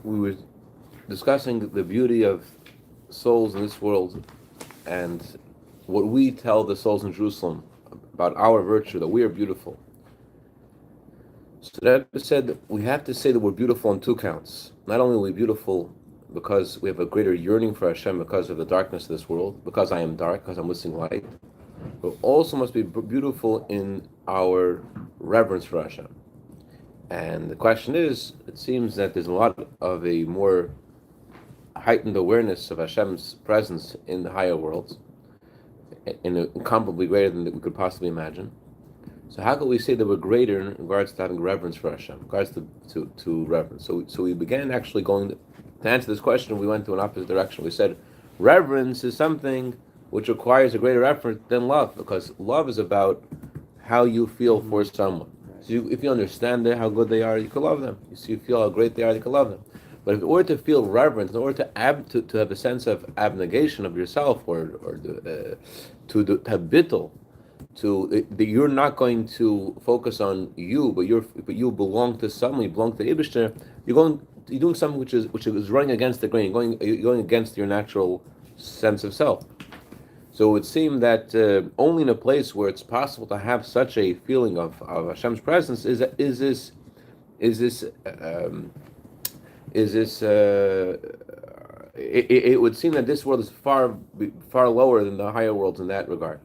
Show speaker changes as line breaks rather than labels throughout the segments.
we were discussing the beauty of souls in this world and what we tell the souls in Jerusalem about our virtue, that we are beautiful. So that said, that we have to say that we're beautiful on two counts. Not only are we beautiful because we have a greater yearning for Hashem because of the darkness of this world, because I am dark, because I'm missing light, but also must be beautiful in our reverence for Hashem. And the question is, it seems that there's a lot of a more heightened awareness of Hashem's presence in the higher worlds, incomparably greater than we could possibly imagine. So how can we say that we're greater in regards to having reverence for Hashem, in regards to reverence? So we began actually going to answer this question. We went to an opposite direction. We said reverence is something which requires a greater effort than love, because love is about how you feel for someone. So if you understand how good they are, you can love them. You feel how great they are, you can love them. But in order to feel reverence, in order to have a sense of abnegation of yourself, or to have bittul, that you're not going to focus on you, but you belong to someone, you belong to the Eibishter, you're doing something which is running against the grain, you're going against your natural sense of self. So it would seem that only in a place where it's possible to have such a feeling of Hashem's presence it would seem that this world is far lower than the higher worlds in that regard.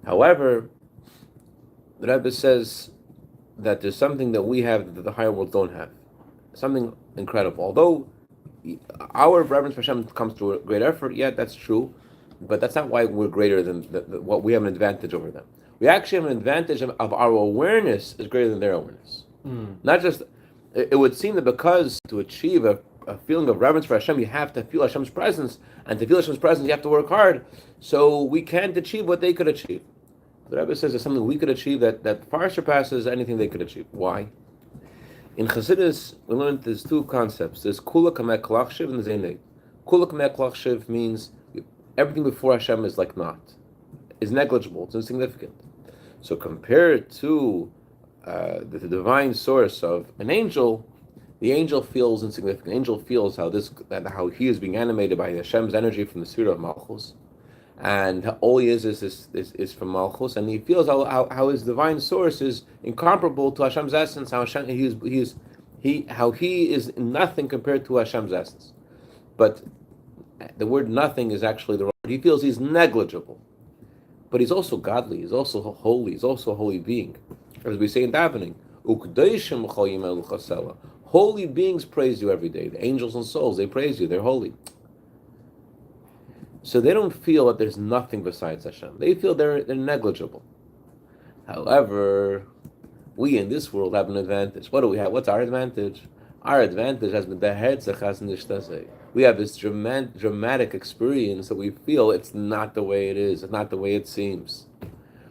However, the Rebbe says that there's something that we have that the higher worlds don't have, something incredible. Although our reverence for Hashem comes through a great effort, that's true. But that's not why we're greater than what we have an advantage over them. We actually have an advantage of our awareness is greater than their awareness. Not just, it would seem that because to achieve a feeling of reverence for Hashem, you have to feel Hashem's presence, and to feel Hashem's presence, you have to work hard. So we can't achieve what they could achieve. The Rebbe says there's something we could achieve that far surpasses anything they could achieve. Why? In chassidus, we learned there's two concepts. There's kula kamek lachshiv and there's eined. Kula kamek lachshiv means everything before Hashem is like not, is negligible, it's insignificant. So compared to the divine source of an angel, the angel feels insignificant. The angel feels how he is being animated by Hashem's energy from the sphere of Malchus, and all he is from Malchus, and he feels how his divine source is incomparable to Hashem's essence. How he is nothing compared to Hashem's essence, but the word nothing is actually the wrong word. He feels he's negligible. But he's also godly, he's also holy, he's also a holy being. As we say in davening, holy beings praise you every day. The angels and souls, they praise you, they're holy. So they don't feel that there's nothing besides Hashem. They feel they're negligible. However, we in this world have an advantage. What do we have? What's our advantage? Our advantage has been the herzachas nishtase. We have this dramatic experience that we feel it's not the way it is, it's not the way it seems.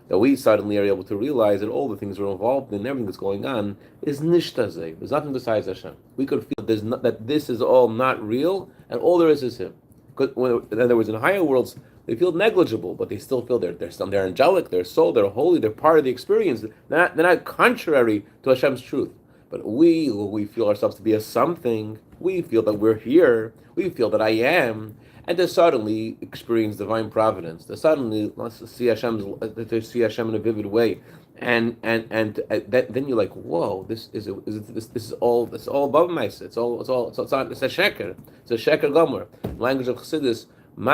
That we suddenly are able to realize that all the things we're involved in, everything that's going on, is nishtase. There's nothing besides Hashem. We could feel that this is all not real, and all there is Him. In other words, in higher worlds, they feel negligible, but they still feel they're angelic, they're soul, they're holy, they're part of the experience. They're not contrary to Hashem's truth. But we feel ourselves to be a something. We feel that we're here. We feel that I am, and to suddenly experience divine providence. To suddenly see Hashem in a vivid way, and then you're like, whoa, this is all above myself. It's a sheker. It's a sheker gomer. Language of chassidus. The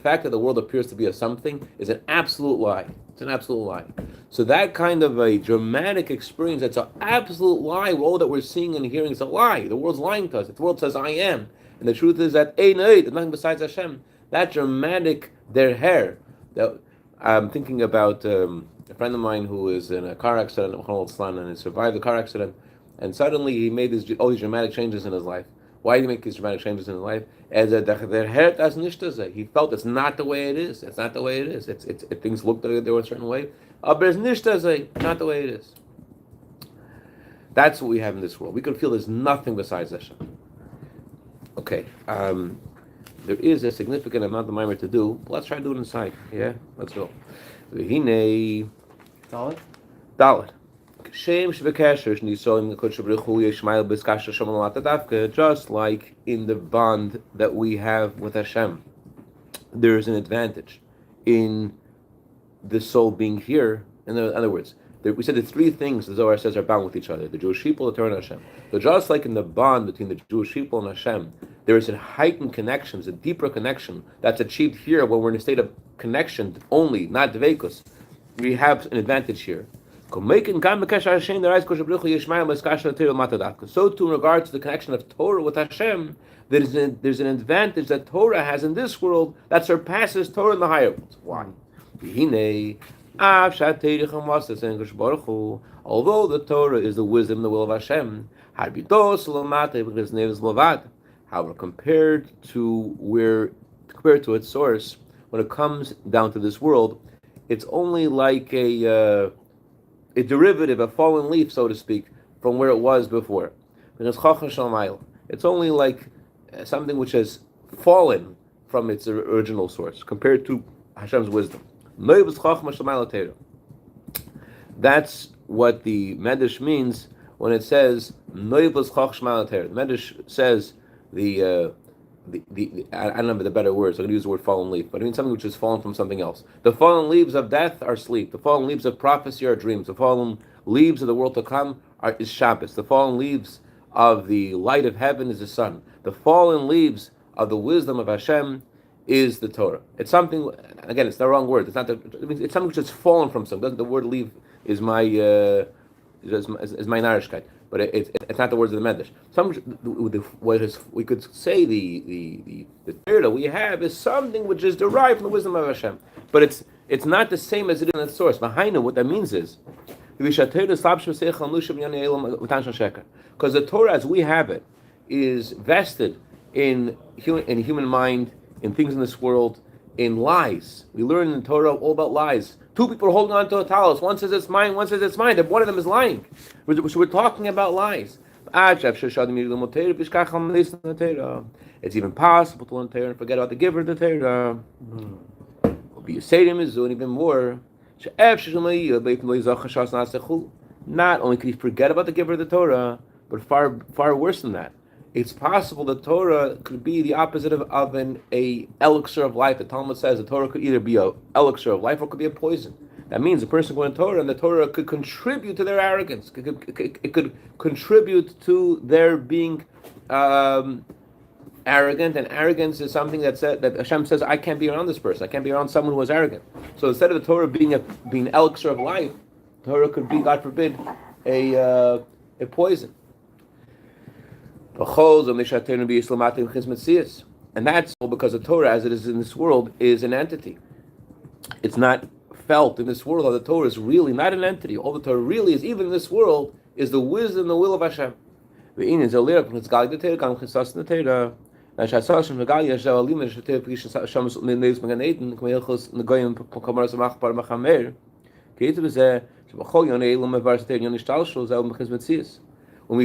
fact that the world appears to be a something is an absolute lie. It's an absolute lie. So that kind of a dramatic experience, that's an absolute lie. All that we're seeing and hearing is a lie. The world's lying to us. The world says, I am. And the truth is that, there's nothing besides Hashem. That dramatic derher. I'm thinking about a friend of mine who was in a car accident, and he survived the car accident, and suddenly he made all these dramatic changes in his life. Why did he make these dramatic changes in his life? As he felt it's not the way it is. It's not the way it is. Things looked like they were a certain way. But it's not the way it is. That's what we have in this world. We can feel there's nothing besides Hashem. Okay. There is a significant amount of Maamar to do. But let's try to do it inside. Yeah? Let's go. Dalet. Okay. Just like in the bond that we have with Hashem, there is an advantage in the soul being here. In other words, we said the three things the Zohar says are bound with each other: the Jewish people, the Torah, and Hashem. So just like in the bond between the Jewish people and Hashem, there is a heightened connection, a deeper connection that's achieved here when we're in a state of connection only, not dveikus. We have an advantage here. So too, in regard to the connection of Torah with Hashem, there's an advantage that Torah has in this world that surpasses Torah in the higher world. Why? Although the Torah is the wisdom, the will of Hashem, however, compared to its source, when it comes down to this world, it's only like a derivative, a fallen leaf, so to speak, from where it was before. It's only like something which has fallen from its original source, compared to Hashem's wisdom. That's what the Medrash means when it says Noivus Chachma. The Medrash says I don't know the better words, so I'm going to use the word fallen leaf, but I mean something which has fallen from something else. The fallen leaves of death are sleep. The fallen leaves of prophecy are dreams. The fallen leaves of the world to come is Shabbos. The fallen leaves of the light of heaven is the sun. The fallen leaves of the wisdom of Hashem is the Torah. It's something, again, it's the wrong word. It's not. It's something which has fallen from something. The word leave is my narishkeit, but it's not the words of the Medrash. We could say the Torah we have is something which is derived from the wisdom of Hashem, but it's not the same as it is in its source. Behind it, what that means is because the Torah as we have it is vested in human mind, in things in this world, in lies. We learn in the Torah all about lies. Two people are holding on to a talus. One says it's mine, one says it's mine. One of them is lying. So we're talking about lies. It's even possible to learn Torah and forget about the giver of the Torah. Even more. Not only can you forget about the giver of the Torah, but far worse than that. It's possible the Torah could be the opposite of an elixir of life. The Talmud says the Torah could either be an elixir of life or it could be a poison. That means a person going to Torah, and the Torah could contribute to their arrogance. It could contribute to their being arrogant, and arrogance is something that Hashem says, I can't be around this person. I can't be around someone who is arrogant. So instead of the Torah being an elixir of life, the Torah could be, God forbid, a poison. And that's all because the Torah, as it is in this world, is an entity. It's not felt in this world. All the Torah is really not an entity. All the Torah really is, even in this world, is the wisdom, the will of Hashem. When we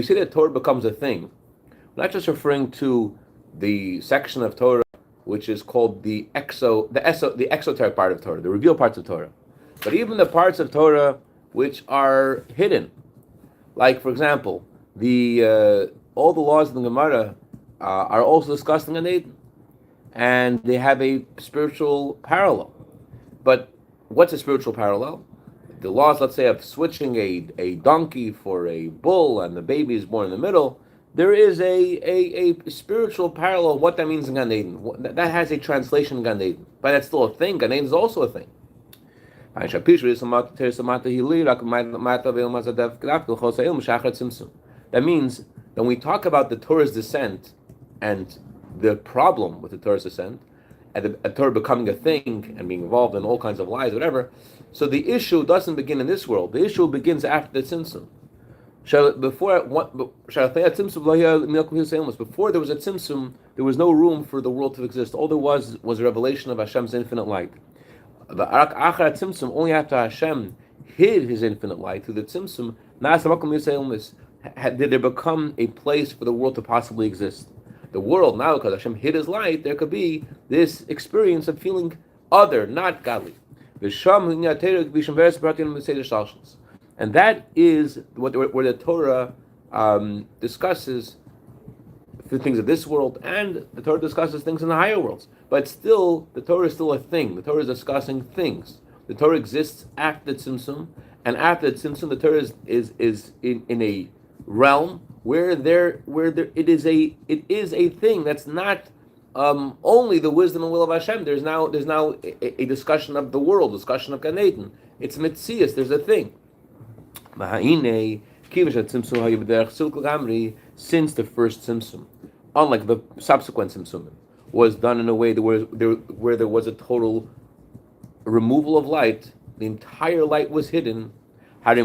say that Torah becomes a thing, we're not just referring to the section of Torah which is called the exoteric part of Torah, the revealed parts of Torah, but even the parts of Torah which are hidden. Like, for example, all the laws of the Gemara are also discussed in Gan Eden, and they have a spiritual parallel. But what's a spiritual parallel? The laws, let's say, of switching a donkey for a bull and the baby is born in the middle, there is a spiritual parallel of what that means in Gan Eden. That has a translation in Gan Eden, but that's still a thing. Gan Eden is also a thing. That means when we talk about the Torah's descent and the problem with the Torah's descent, and the Torah becoming a thing and being involved in all kinds of lies, whatever, so the issue doesn't begin in this world. The issue begins after the tzimtzum. Before there was a tzimtzum, there was no room for the world to exist. All there was a revelation of Hashem's infinite light. The achar tzimtzum, only after Hashem hid His infinite light through the tzimtzum, did there become a place for the world to possibly exist. The world now, because Hashem hid His light, there could be this experience of feeling other, not godly. And that is where the Torah discusses the things of this world, and the Torah discusses things in the higher worlds. But still, the Torah is still a thing. The Torah is discussing things. The Torah exists after the Tzimtzum, and after the Tzimtzum, the Torah is in a realm where it is a thing that's not only the wisdom and will of Hashem. There's now a discussion of the world, discussion of Gan Eden. It's Metzias. There's a thing. Since the first Tzimtzum, unlike the subsequent Tzimtzum, was done in a way where there was a total removal of light, the entire light was hidden. So you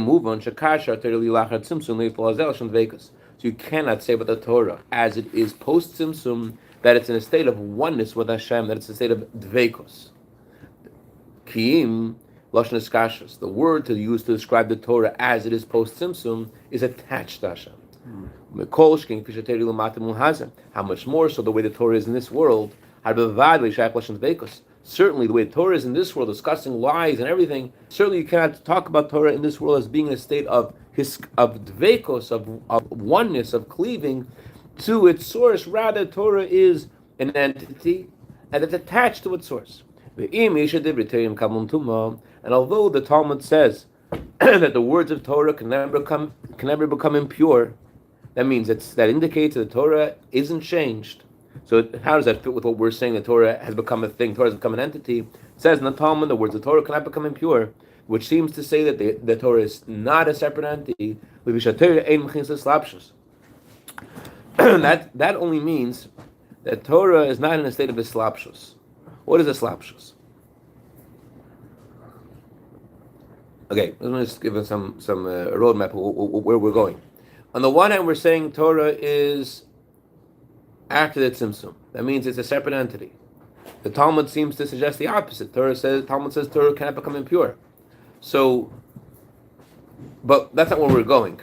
cannot say about the Torah, as it is post Tzimtzum, that it's in a state of oneness with Hashem, that it's a state of dveikos. Kiim lashon eskashus, the word to use to describe the Torah as it is post Tzimtzum, is attached to Hashem. How much more so the way the Torah is in this world? Certainly the way the Torah is in this world, discussing lies and everything, certainly you cannot talk about Torah in this world as being in a state of dveikos, of oneness, of cleaving to its source. Rather, Torah is an entity and it's attached to its source. And although the Talmud says that the words of Torah can never become impure, that means that indicates that the Torah isn't changed. So how does that fit with what we're saying? The Torah has become a thing, Torah has become an entity. It says in the Talmud, the words of Torah cannot become impure, which seems to say that the Torah is not a separate entity. That only means that Torah is not in a state of islapshus. What is islapshus? Okay, let me just give us some roadmap of where we're going. On the one hand, we're saying Torah is after the Tzimtzum. That means it's a separate entity. The Talmud seems to suggest the opposite. Talmud says Torah cannot become impure. So, but that's not where we're going.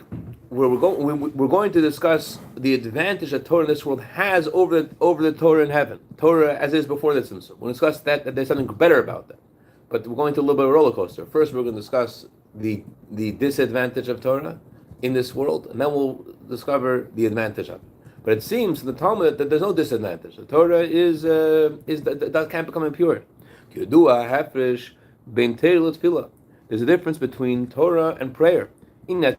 We're going to discuss the advantage that Torah in this world has over the Torah in heaven. Torah as is before the Tzimtzum. We'll discuss that there's something better about that. But we're going to a little bit of a roller coaster. First, we're going to discuss the disadvantage of Torah in this world, and then we'll discover the advantage of it. But it seems in the Talmud that there's no disadvantage. The Torah that can't become impure. There's a difference between Torah and prayer. In that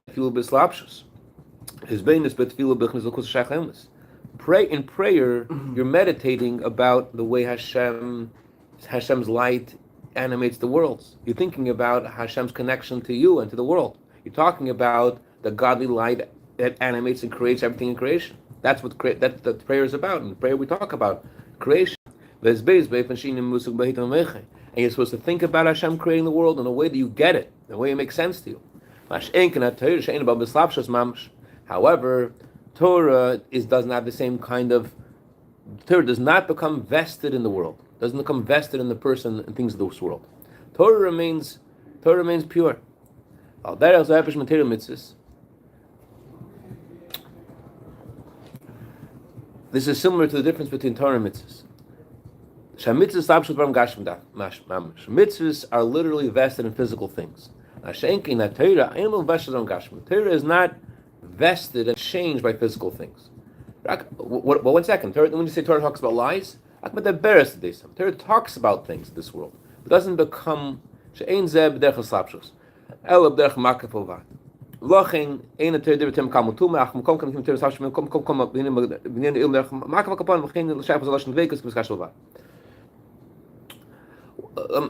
in prayer, you're meditating about the way Hashem's light animates the worlds. You're thinking about Hashem's connection to you and to the world. You're talking about the godly light that animates and creates everything in creation. That's what that prayer is about. In prayer, we talk about creation. And you're supposed to think about Hashem creating the world in a way that you get it, in a way it makes sense to you. However, Torah doesn't have the same kind of. Torah does not become vested in the world. Doesn't become vested in the person and things of this world. Torah remains pure. This is similar to the difference between Torah and mitzvahs. Mitzvahs are literally vested in physical things. Torah is not vested and changed by physical things. Well, 1 second. When you say Torah talks about lies, Torah talks about things in this world. It doesnn't become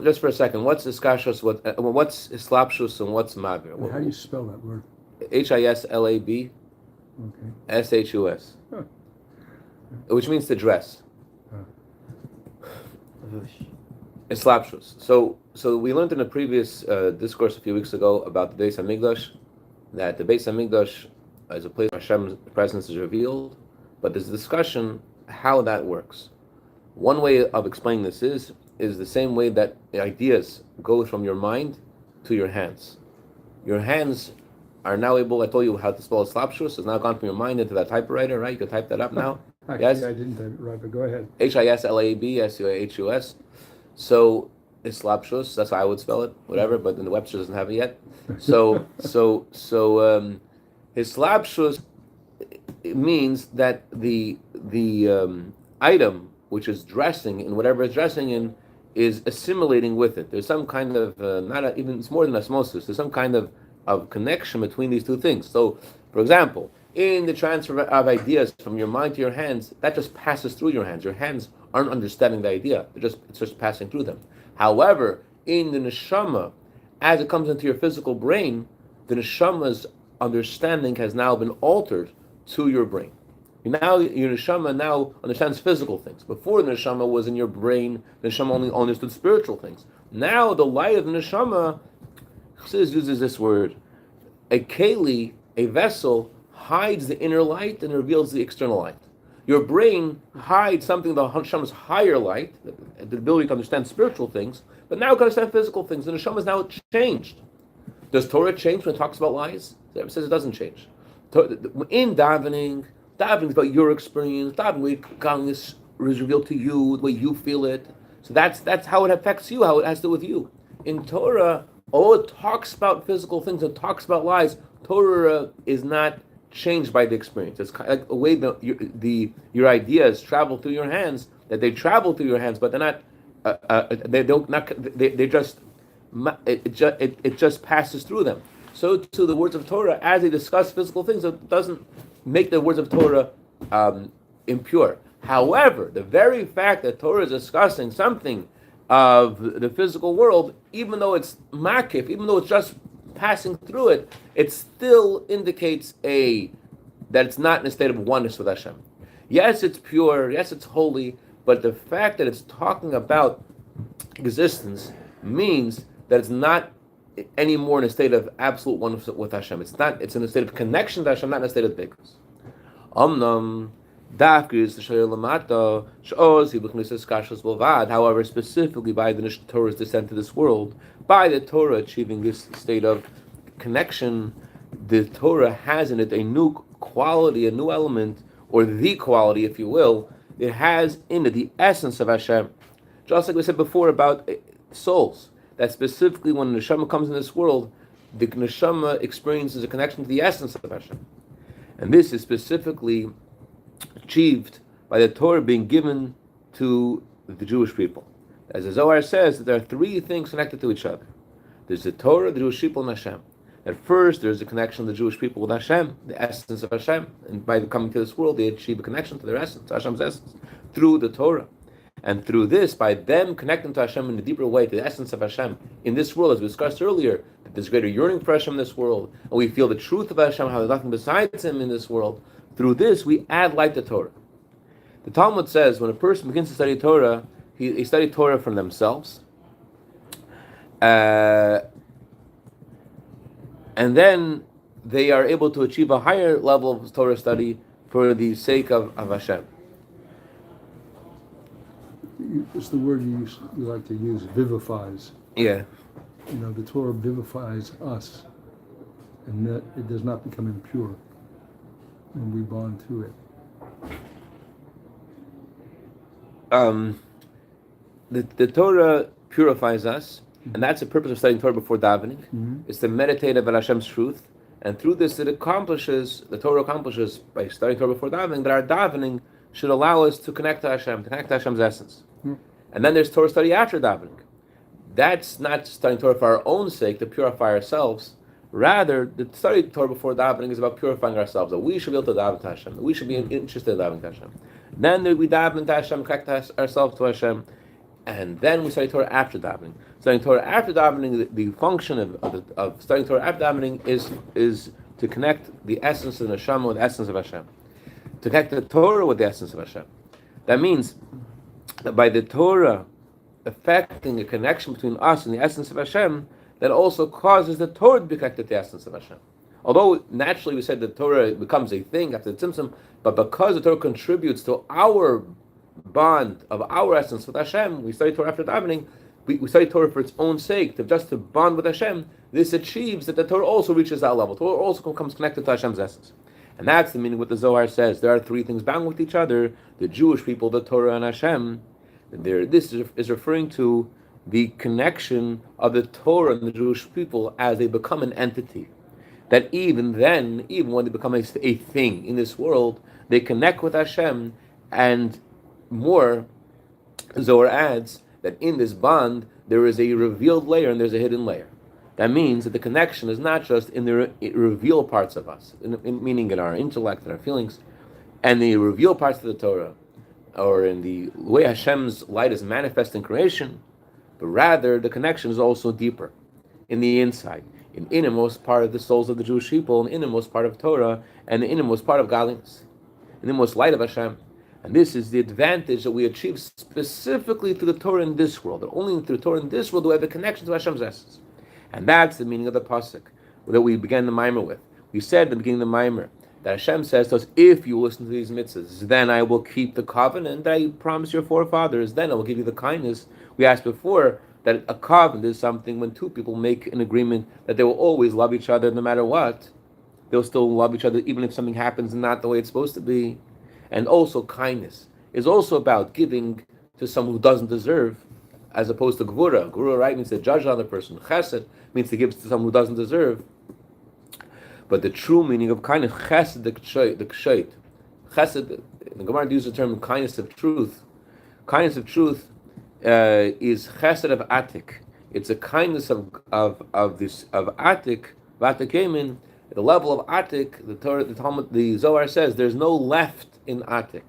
just for a second, what's iskashus, what's islapshus, and what's mavir?
How do you spell that word?
Hislab, shus, which means to dress. Islapshus. So we learned in a previous discourse a few weeks ago about the Bais Hamikdash, that the Bais Hamikdash is a place where Hashem's presence is revealed, but there's a discussion how that works. One way of explaining this is the same way that ideas go from your mind to your hands. Your hands are now able, I told you how to spell Islapshus, it's now gone from your mind into that typewriter, right? You can type that up now.
Actually,
yes?
I didn't type it right, but go ahead.
Hislab, shus. So Hislapshus, that's how I would spell it, whatever, but then the Webster doesn't have it yet. Hislapshus means that the item which is dressing in whatever it's dressing in is assimilating with it. There's some kind of it's more than osmosis. There's some kind of connection between these two things. So, for example, in the transfer of ideas from your mind to your hands, that just passes through your hands. Your hands aren't understanding the idea; it's just passing through them. However, in the neshama, as it comes into your physical brain, the neshama's understanding has now been altered to your brain. Now your neshama now understands physical things. Before the neshama was in your brain, the neshama only understood spiritual things. Now the light of the neshama, chassidus uses this word, a keli, a vessel, hides the inner light and reveals the external light. Your brain hides something, the neshama's higher light, the ability to understand spiritual things, but now it can understand physical things. The neshama is now changed. Does Torah change when it talks about lies? It says it doesn't change. In davening is about your experience. Davening, godliness is revealed to you, the way you feel it. So that's how it affects you, how it has to do with you. In Torah, it talks about physical things, it talks about lies. Torah is not changed by the experience. It's kind of like a way your ideas travel through your hands, that they travel through your hands, but they're not. It just passes through them. So to the words of Torah, as they discuss physical things, it doesn't make the words of Torah impure. However, the very fact that Torah is discussing something of the physical world, even though it's makif, even though it's just passing through it, it still indicates that it's not in a state of oneness with Hashem. Yes, it's pure, yes, it's holy, but the fact that it's talking about existence means that it's not anymore in a state of absolute oneness with Hashem. It's in a state of connection to Hashem, not in a state of bigness. However, specifically by the Torah's descent to this world, by the Torah achieving this state of connection, the Torah has in it a new quality, a new element, or the quality, if you will. It has in it the essence of Hashem. Just like we said before about souls, that specifically when the neshama comes in this world, the neshama experiences a connection to the essence of Hashem. And this is specifically achieved by the Torah being given to the Jewish people. As the Zohar says, that there are three things connected to each other. There's the Torah, the Jewish people, and Hashem. At first, there's a connection of the Jewish people with Hashem, the essence of Hashem. And by coming to this world, they achieve a connection to their essence, Hashem's essence, through the Torah. And through this, by them connecting to Hashem in a deeper way, to the essence of Hashem, in this world, as we discussed earlier, that there's greater yearning for Hashem in this world, and we feel the truth of Hashem, how there's nothing besides Him in this world. Through this, we add light to Torah. The Talmud says, when a person begins to study Torah, he studies Torah from themselves, and then they are able to achieve a higher level of Torah study for the sake of Hashem.
It's the word you like to use, vivifies.
Yeah.
The Torah vivifies us, and that it does not become impure when we bond to it.
The Torah purifies us, and that's the purpose of studying Torah before davening.
Mm-hmm.
It's to meditate about Hashem's truth, and through this, the Torah accomplishes by studying Torah before davening, that our davening should allow us to connect to Hashem, to connect to Hashem's essence. Mm-hmm. And then there's Torah study after davening. That's not studying Torah for our own sake, to purify ourselves. Rather, the study of Torah before davening is about purifying ourselves, that we should be able to daven to Hashem, that we should be interested in davening to Hashem. Then we daven to Hashem, connect ourselves to Hashem, and then we study Torah after davening. Studying Torah after davening, the function of studying Torah after davening is to connect the essence of the neshama with the essence of Hashem. To connect the Torah with the essence of Hashem. That means that by the Torah affecting a connection between us and the essence of Hashem, that also causes the Torah to be connected to the essence of Hashem. Although naturally we said the Torah becomes a thing after the tzimtzum, but because the Torah contributes to our bond of our essence with Hashem, we study Torah after davening, we study Torah for its own sake, just to bond with Hashem. This achieves that the Torah also reaches that level. Torah also becomes connected to Hashem's essence. And that's the meaning what the Zohar says. There are three things bound with each other: the Jewish people, the Torah, and Hashem. This is referring to the connection of the Torah and the Jewish people as they become an entity. That even then, even when they become a thing in this world, they connect with Hashem, and more, Zohar adds that in this bond there is a revealed layer and there's a hidden layer. That means that the connection is not just in the revealed parts of us, meaning in our intellect and our feelings, and the revealed parts of the Torah, or in the way Hashem's light is manifest in creation, but rather the connection is also deeper, in the inside, in the innermost part of the souls of the Jewish people, in the innermost part of Torah, and the innermost part of godliness, in the most light of Hashem. And this is the advantage that we achieve specifically through the Torah in this world. And only through the Torah in this world do we have a connection to Hashem's essence. And that's the meaning of the pasuk that we began the Maamar with. We said at the beginning of the Maamar that Hashem says to us, if you listen to these mitzvahs, then I will keep the covenant that I promised your forefathers, then I will give you the kindness. We asked before that a covenant is something when two people make an agreement that they will always love each other no matter what. They'll still love each other even if something happens not the way it's supposed to be. And also kindness is also about giving to someone who doesn't deserve, as opposed to gvura. Gvura, right, means to judge another person. Chesed means to give to someone who doesn't deserve. But the true meaning of kindness, chesed the kshait. Chesed, the Gemara uses the term kindness of truth. Kindness of truth is chesed of atik. It's a kindness of atik, vatakemin. At the level of atik, the Torah, the Talmud, the Zohar says there's no left in atik,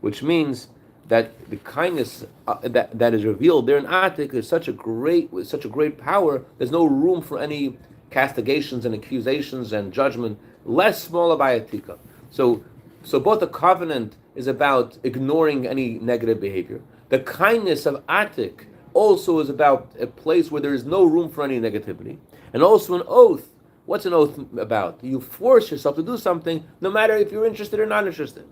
which means that the kindness that is revealed there in atik is such a great power. There's no room for any castigations and accusations and judgment. Less smaller by atika. So both the covenant is about ignoring any negative behavior. The kindness of atik also is about a place where there is no room for any negativity, and also an oath. What's an oath about? You force yourself to do something, no matter if you're interested or not interested.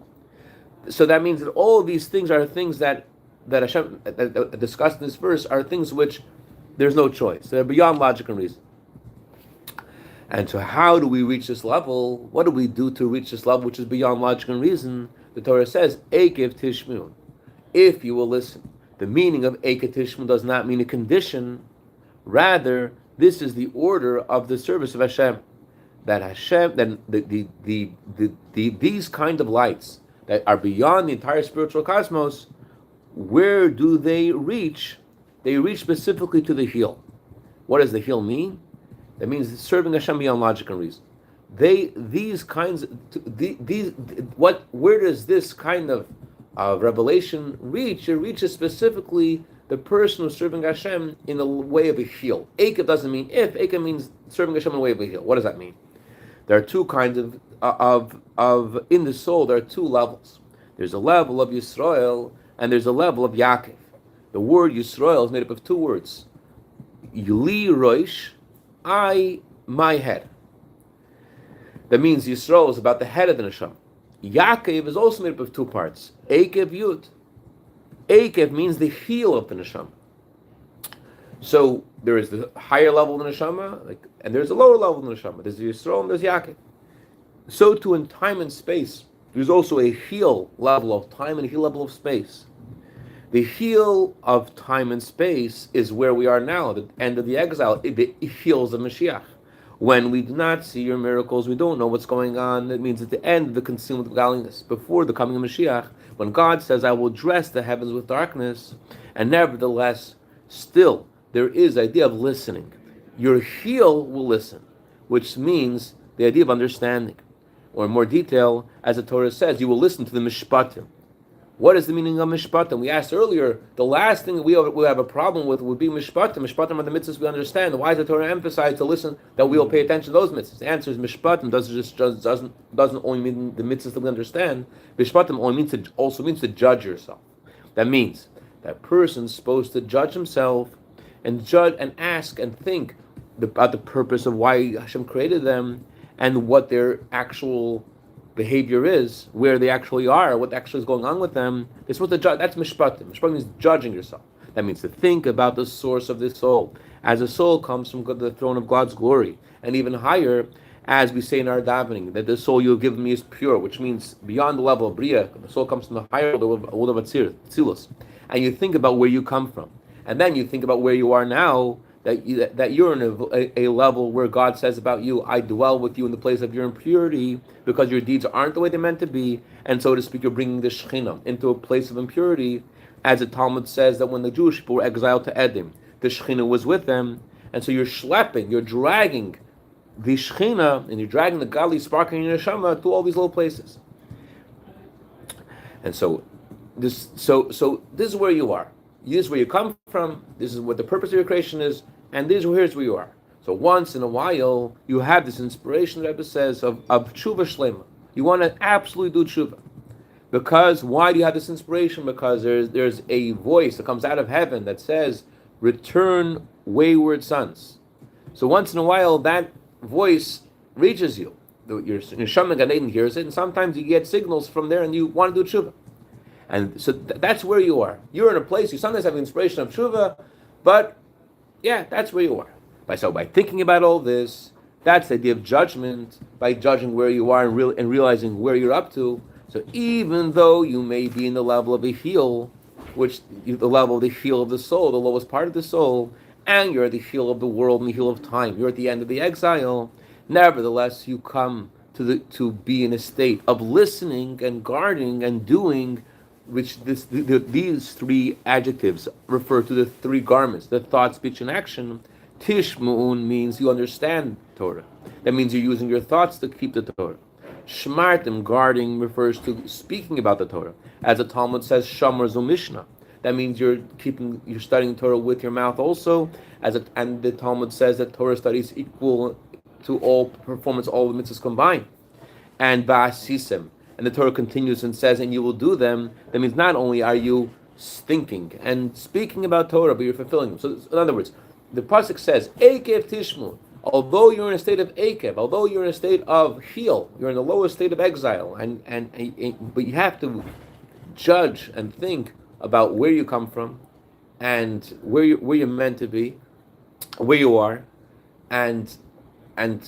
So that means that all of these things are things that Hashem discussed in this verse are things which there's no choice. They're beyond logic and reason. And so how do we reach this level? What do we do to reach this level which is beyond logic and reason? The Torah says, Ekev Tishmun. If you will listen. The meaning of Ekev Tishmun does not mean a condition. Rather, this is the order of the service of Hashem. That Hashem, then these kind of lights that are beyond the entire spiritual cosmos, where do they reach? They reach specifically to the heel. What does the heel mean? That means serving Hashem beyond logic and reason. Where does this kind of revelation reach? It reaches specifically the person who's serving Hashem in the way of a heel. Ekev doesn't mean if. Ekev means serving Hashem in the way of a heel. What does that mean? There are two kinds of in the soul. There are two levels. There's a level of Yisrael and there's a level of Yaakov. The word Yisrael is made up of two words. Li Roish, I, my head. That means Yisrael is about the head of the neshama. Yaakov is also made up of two parts. Ekev Yud. Ekev means the heel of the neshama. So there is the higher level of the neshama, and there's a lower level of the neshama. There's Yisrael and there's Yaakov. So too in time and space, there's also a heel level of time and a heel level of space. The heel of time and space is where we are now, the end of the exile, the heels of Mashiach. When we do not see your miracles, we don't know what's going on. It means at the end of the consumed godliness, before the coming of Mashiach, when God says, I will dress the heavens with darkness, and nevertheless, still, there is idea of listening. Your heel will listen, which means the idea of understanding. Or in more detail, as the Torah says, you will listen to the mishpatim. What is the meaning of mishpatim? We asked earlier, the last thing we have a problem with would be mishpatim. Mishpatim are the mitzvahs we understand. Why does the Torah emphasize to listen, that we will pay attention to those mitzvahs? The answer is mishpatim doesn't only mean the mitzvahs that we understand. Mishpatim also means to judge yourself. That means that person's supposed to judge himself and judge and ask and think about the purpose of why Hashem created them and what their actual behavior is, where they actually are, what actually is going on with them. They're supposed to judge. That's mishpatim. Mishpatim means judging yourself. That means to think about the source of the soul. As the soul comes from the throne of God's glory, and even higher, as we say in our davening, that the soul you've given me is pure, which means beyond the level of Bria, the soul comes from the higher world of Atzilus. And you think about where you come from. And then you think about where you are now, that you're in a level where God says about you, I dwell with you in the place of your impurity, because your deeds aren't the way they're meant to be, and so to speak, you're bringing the Shekhinah into a place of impurity, as the Talmud says that when the Jewish people were exiled to Edom, the Shekhinah was with them, and so you're schlepping, you're dragging the Shekhinah, and you're dragging the godly sparkling in your neshama to all these little places. And so this is where you are. This is where you come from. This is what the purpose of your creation is, and here's where you are. So once in a while, you have this inspiration, the Rebbe says, of tshuva shlema. You want to absolutely do tshuva. Because why do you have this inspiration? Because there's a voice that comes out of heaven that says, "Return, wayward sons." So once in a while, that voice reaches you. Your neshama Gan Eden hears it, and sometimes you get signals from there, and you want to do tshuva. And so that's where you are. You're in a place, you sometimes have the inspiration of tshuva, but yeah, that's where you are. By thinking about all this, that's the idea of judgment, by judging where you are and realizing where you're up to. So even though you may be in the level of a heel, which the level of the heel of the soul, the lowest part of the soul, and you're at the heel of the world and the heel of time, you're at the end of the exile, nevertheless you come to be in a state of listening and guarding and doing, which these three adjectives refer to the three garments, the thought, speech, and action. Tishmu'un means you understand Torah. That means you're using your thoughts to keep the Torah. Shmartim, guarding, refers to speaking about the Torah. As the Talmud says, Shomer zu Mishnah. That means you're studying Torah with your mouth also. And the Talmud says that Torah studies equal to all performance, all the mitzvahs combined. And Ba'asisem. And the Torah continues and says, and you will do them. That means not only are you thinking and speaking about Torah, but you're fulfilling them. So in other words, the pasuk says, Ekev Tishmu. Although you're in a state of Ekev, although you're in a state of heel, you're in the lowest state of exile, but you have to judge and think about where you come from, and where you're meant to be, where you are, and in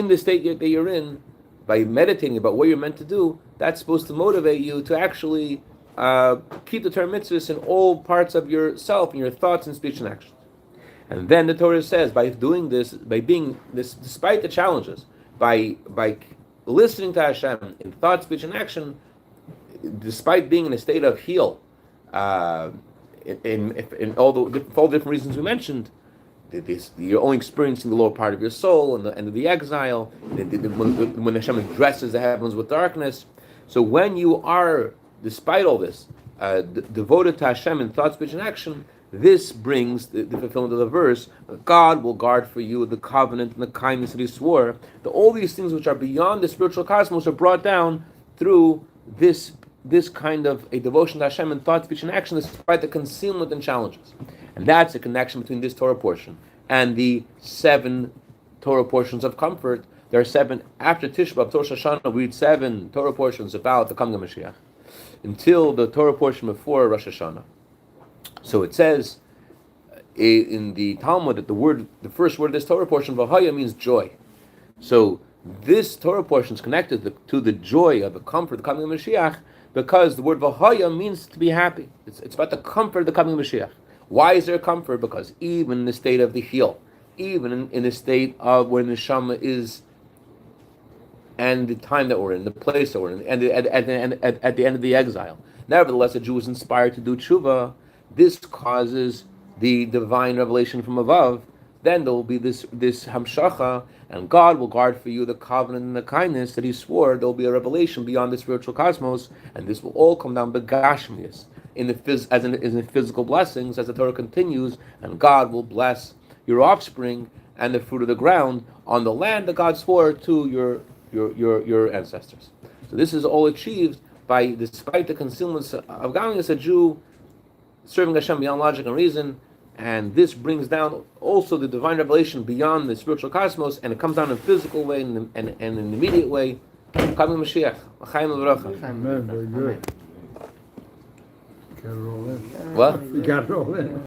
the state that you're in, by meditating about what you're meant to do, that's supposed to motivate you to actually keep the Torah mitzvahs in all parts of yourself, in your thoughts and speech and actions. And then the Torah says, by doing this, by being this, despite the challenges, by listening to Hashem in thought, speech, and action, despite being in a state of heel, in all the different reasons we mentioned, you're only experiencing the lower part of your soul and the end of the exile, when Hashem addresses the heavens with darkness. So when you are, despite all this, devoted to Hashem in thought, speech, and action, this brings the fulfillment of the verse. God will guard for you the covenant and the kindness that He swore. All these things which are beyond the spiritual cosmos are brought down through this kind of a devotion to Hashem in thought, speech, and action, despite the concealment and challenges. And that's a connection between this Torah portion and the 7 Torah portions of comfort. There are 7 after Tisha B'Av, Rosh Hashanah. We read 7 Torah portions about the coming of Mashiach until the Torah portion before Rosh Hashanah. So it says in the Talmud that the first word of this Torah portion, "Vahaya," means joy. So this Torah portion is connected to the joy of the comfort of the coming of Mashiach, because the word "Vahaya" means to be happy. It's about the comfort of the coming of Mashiach. Why is there comfort? Because even in the state of the heel, even in the state of where the neshama is, and the time that we're in, the place that we're in, and at the end of the exile, nevertheless, a Jew is inspired to do tshuva. This causes the divine revelation from above. Then there will be this hamshacha, and God will guard for you the covenant and the kindness that He swore. There will be a revelation beyond the spiritual cosmos, and this will all come down begashmius in the physical blessings, as the Torah continues, and God will bless your offspring and the fruit of the ground on the land that God swore to your ancestors. So this is all achieved by, despite the concealments of godliness, a Jew serving Hashem beyond logic and reason, and this brings down also the divine revelation beyond the spiritual cosmos, and it comes down in a physical way and in an immediate way. Coming Mashiach.
Amen. Very good. Got it all in.
What?
You got it all in.